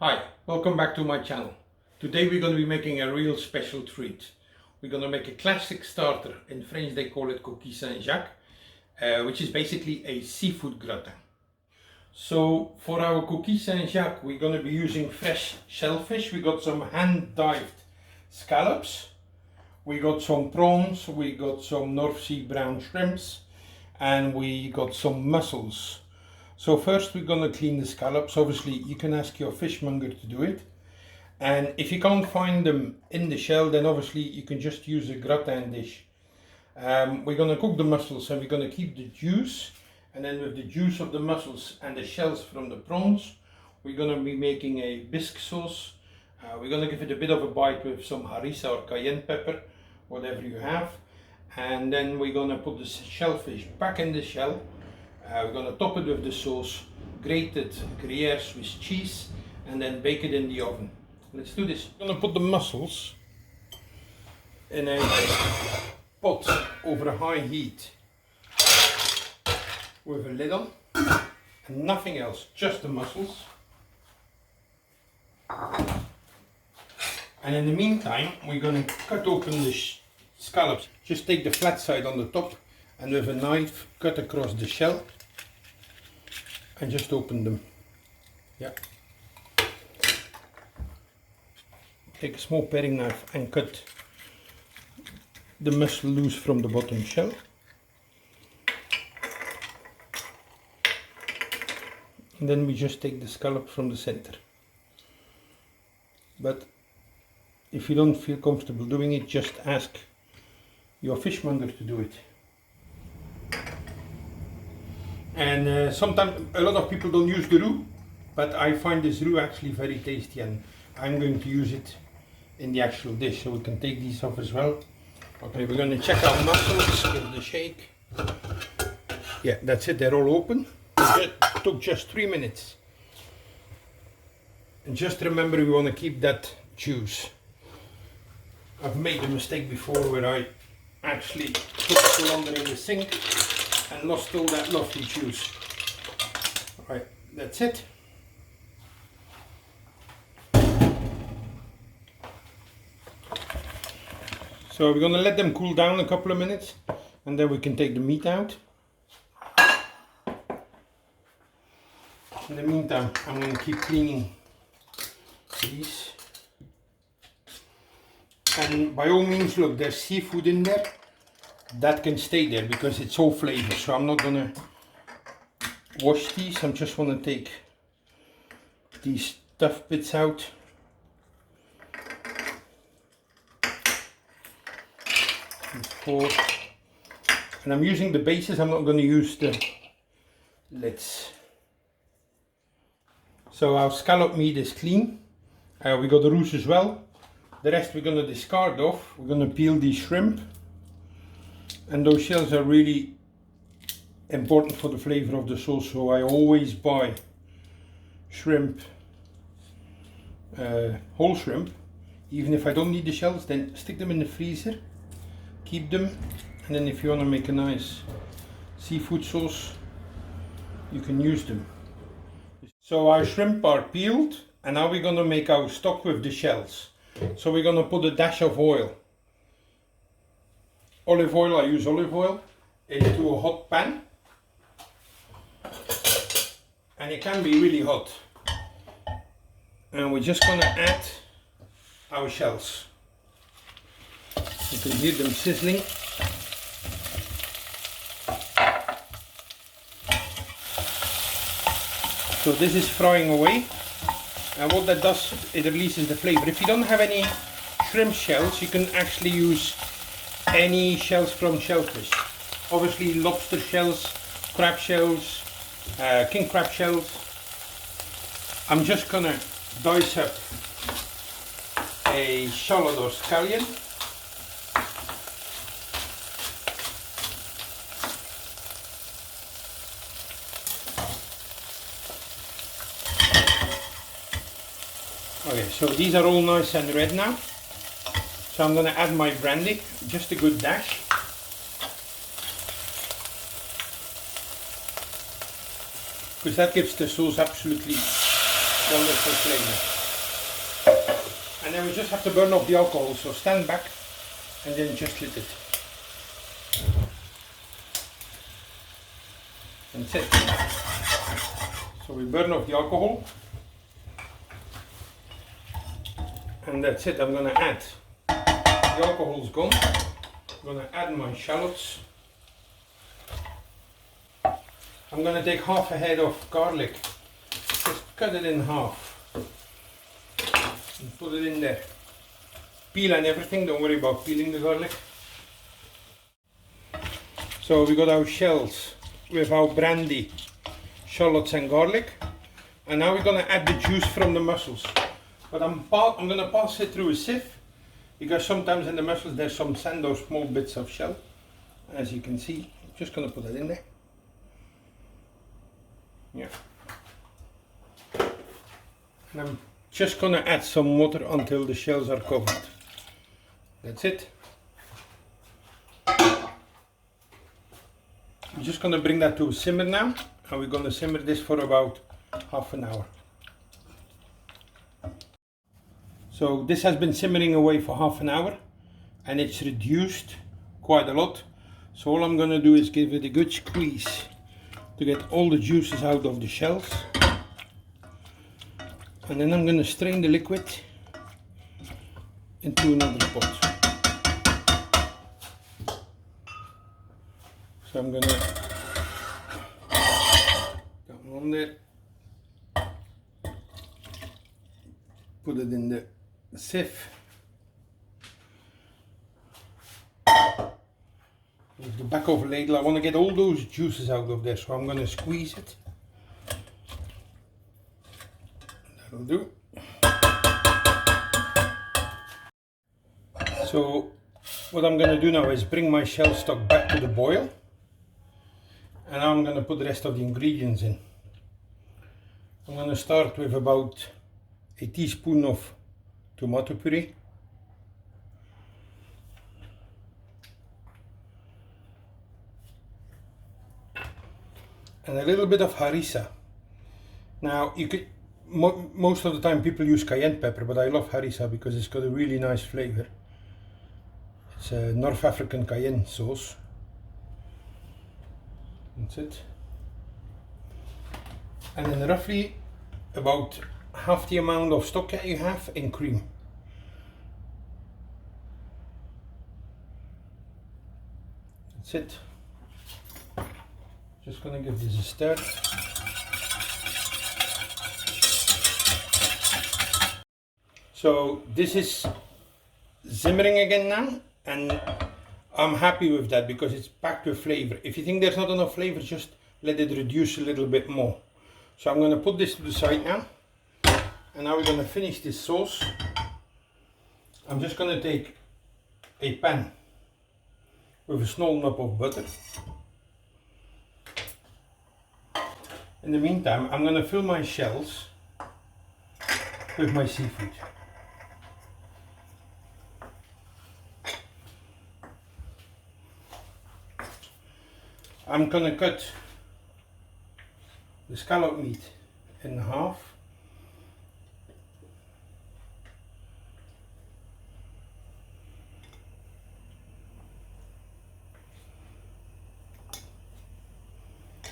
Hi, welcome back to my channel. Today we're going to be making a real special treat. We're going to make a classic starter. In French they call it Coquilles St-Jacques, which is basically a seafood gratin. So for our Coquilles St-Jacques we're going to be using fresh shellfish. We got some hand-dived scallops, we got some prawns, we got some North Sea brown shrimps, and we got some mussels. So first we're going to clean the scallops. Obviously you can ask your fishmonger to do it, and if you can't find them in the shell, then obviously you can just use a gratin dish. We're going to cook the mussels and we're going to keep the juice, and then with the juice of the mussels and the shells from the prawns we're going to be making a bisque sauce. We're going to give it a bit of a bite with some harrissa or cayenne pepper, whatever you have, and then we're going to put the shellfish back in the shell. We're going to top it with the sauce, grated Gruyere Swiss cheese, and then bake it in the oven. Let's do this. I'm going to put the mussels in a pot over a high heat with a lid on, and nothing else, just the mussels. And in the meantime we're going to cut open the scallops. Just take the flat side on the top and with a knife cut across the shell and just open them. Yeah. Take a small paring knife and cut the mussel loose from the bottom shell. And then we just take the scallop from the center. But if you don't feel comfortable doing it, just ask your fishmonger to do it. And sometimes a lot of people don't use the roux, but I find this roux actually very tasty, and I'm going to use it in the actual dish, so we can take these off as well. Okay, we're going to check our mussels, give it a shake. Yeah, that's it, they're all open. It took just 3 minutes. And just remember, we want to keep that juice. I've made a mistake before where I actually put the colander in the sink and lost all that lovely juice. Alright, that's it. So we're going to let them cool down a couple of minutes, and then we can take the meat out. In the meantime, I'm going to keep cleaning these. And by all means, look, there's seafood in there. That can stay there because it's all flavor. So I'm not going to wash these. I just want to take these tough bits out. And I'm using the bases. I'm not going to use the lids. So our scallop meat is clean. We got the roux as well. The rest we're going to discard off. We're going to peel the shrimp, and those shells are really important for the flavor of the sauce, so I always buy shrimp, whole shrimp. Even if I don't need the shells, then stick them in the freezer, keep them, and then if you want to make a nice seafood sauce, you can use them. So our shrimp are peeled, and now we're going to make our stock with the shells. So we're going to put a dash of oil. Olive oil, I use olive oil, into a hot pan. And it can be really hot. And we're just going to add our shells. You can hear them sizzling. So this is frying away. And what that does, it releases the flavor. If you don't have any shrimp shells, you can actually use any shells from shellfish. Obviously lobster shells, crab shells, king crab shells. I'm just gonna dice up a shallot or scallion. Okay, so these are all nice and red now. So I'm going to add my brandy, just a good dash. because that gives the sauce absolutely wonderful flavor. And then we just have to burn off the alcohol, so stand back and then just lit it. And that's it. So we burn off the alcohol. And that's it. I'm going to add, the alcohol's gone. I'm going to add my shallots. I'm going to take half a head of garlic, just cut it in half and put it in there. Peel and everything, don't worry about peeling the garlic. So we got our shells with our brandy, shallots and garlic, and now we're going to add the juice from the mussels. But I'm going to pass it through a sieve, because sometimes in the mussels there's some sand or small bits of shell. As you can see, I'm just going to put it in there. Yeah. And I'm just going to add some water until the shells are covered. That's it. I'm just going to bring that to a simmer now, and we're going to simmer this for about half an hour. So this has been simmering away for half an hour, and it's reduced quite a lot. So all I'm going to do is give it a good squeeze to get all the juices out of the shells, and then I'm going to strain the liquid into another pot. So I'm going to got one there, put it in the sieve. With the back of a ladle, I want to get all those juices out of there, so I'm going to squeeze it. That'll do. So what I'm going to do now is bring my shell stock back to the boil, and now I'm going to put the rest of the ingredients in. I'm going to start with about a teaspoon of tomato puree. And a little bit of harrissa. Now you could, most of the time people use cayenne pepper, but I love harrissa because it's got a really nice flavor. It's a North African cayenne sauce. That's it. And then roughly about half the amount of stock that you have in cream. That's it. Just gonna give this a stir. So this is simmering again now, and I'm happy with that because it's packed with flavor. If you think there's not enough flavor, just let it reduce a little bit more. So I'm gonna put this to the side now, and now we're gonna finish this sauce. I'm just gonna take a pan with a small knob of butter. In the meantime, I'm going to fill my shells with my seafood. I'm going to cut the scallop meat in half.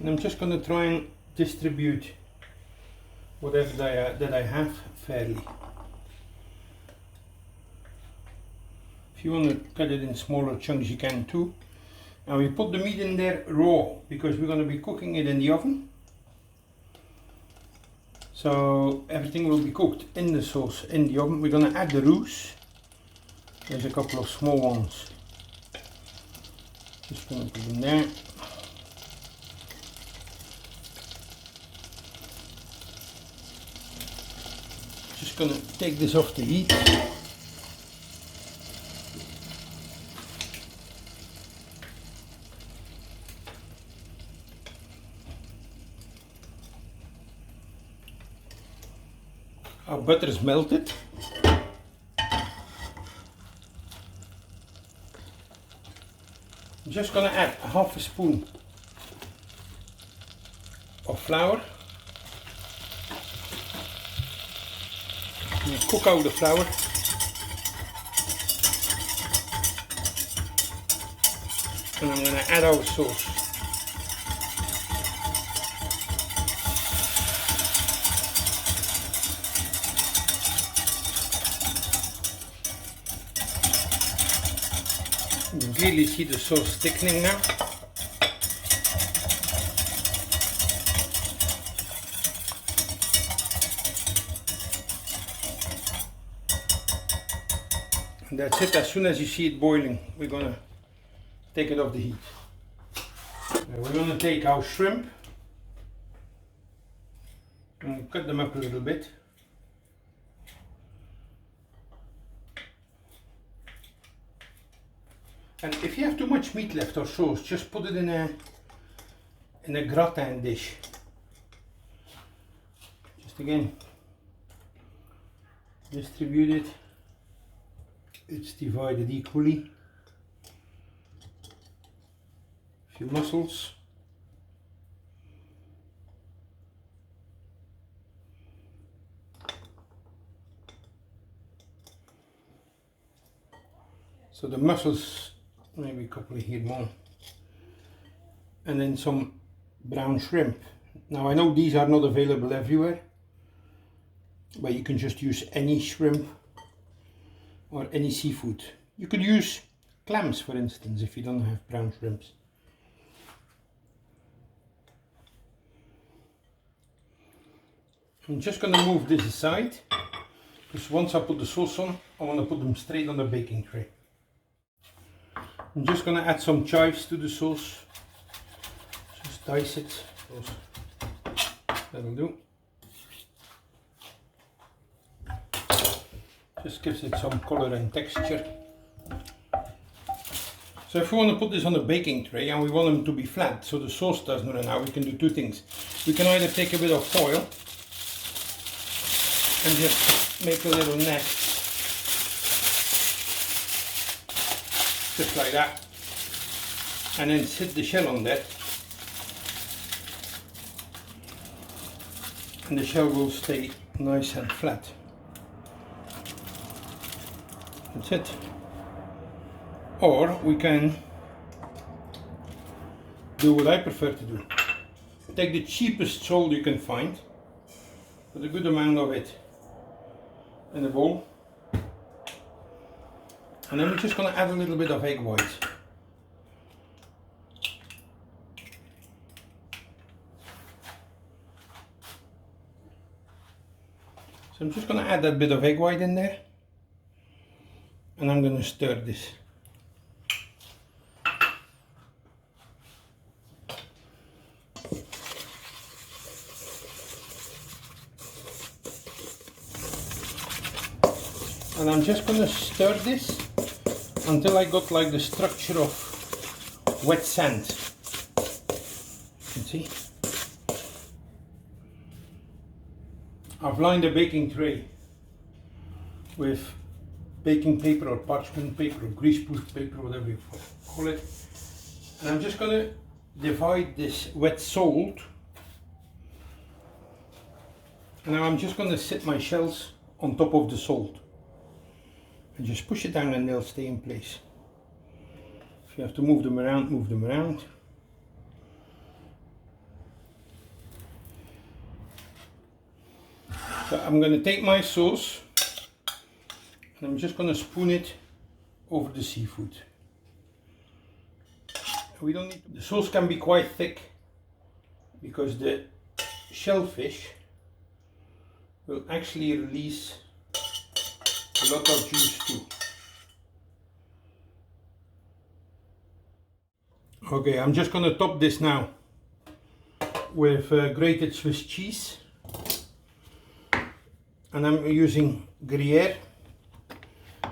And I'm just going to try and distribute whatever that I have fairly. If you want to cut it in smaller chunks, you can too. And we put the meat in there raw because we're going to be cooking it in the oven. So everything will be cooked in the sauce in the oven. We're going to add the roux. There's a couple of small ones. Just going to put them there. Just going to take this off the heat. Our butter is melted. I'm just going to add half a spoon of flour. I'm going to cook out the flour. And I'm going to add our sauce. You can clearly see the sauce thickening now. And that's it. As soon as you see it boiling, we're going to take it off the heat. Now we're going to take our shrimp and cut them up a little bit. And if you have too much meat left or sauce, just put it in a gratin dish. Just again, distribute it. It's divided equally. A few mussels. So the mussels, maybe a couple of here more. And then some brown shrimp. Now I know these are not available everywhere, but you can just use any shrimp or any seafood. You could use clams, for instance, if you don't have brown shrimps. I'm just going to move this aside, because once I put the sauce on, I want to put them straight on the baking tray. I'm just going to add some chives to the sauce. Just dice it. That'll do. Just gives it some color and texture. So if we want to put this on a baking tray and we want them to be flat so the sauce doesn't run out, we can do two things. We can either take a bit of foil and just make a little net, just like that, and then sit the shell on that, and the shell will stay nice and flat. That's it. Or we can do what I prefer to do. Take the cheapest salt you can find, put a good amount of it in a bowl, and then we're just going to add a little bit of egg white. So I'm just going to add that bit of egg white in there, and I'm going to stir this. And I'm just going to stir this until I got like the structure of wet sand. You can see. I've lined a baking tray with baking paper or parchment paper or greaseproof paper, whatever you call it. And I'm just going to divide this wet salt. And now I'm just going to sit my shells on top of the salt. And just push it down and they'll stay in place. If you have to move them around, move them around. So I'm going to take my sauce and I'm just going to spoon it over the seafood. We don't need, the sauce can be quite thick because the shellfish will actually release a lot of juice too. Okay, I'm just going to top this now with grated Swiss cheese, and I'm using Gruyere.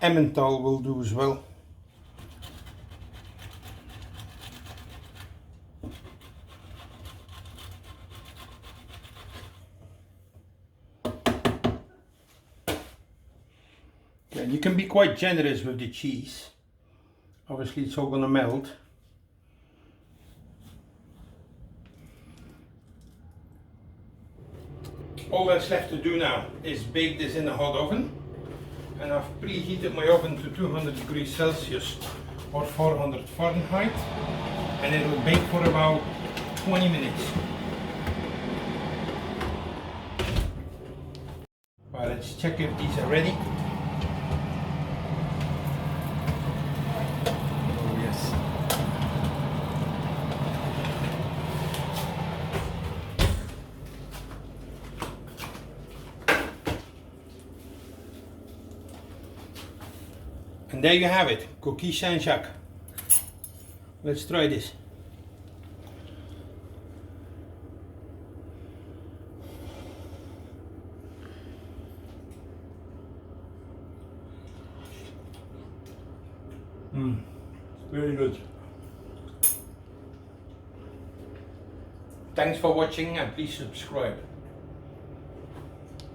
Emmental will do as well. And you can be quite generous with the cheese. Obviously it's all going to melt. All that's left to do now is bake this in a hot oven. And I've preheated my oven to 200 degrees Celsius or 400 Fahrenheit, and it will bake for about 20 minutes. Well, let's check if these are ready. Oh yes. And there you have it, Coquilles St-Jacques. Let's try this. Very good. Thanks for watching and please subscribe.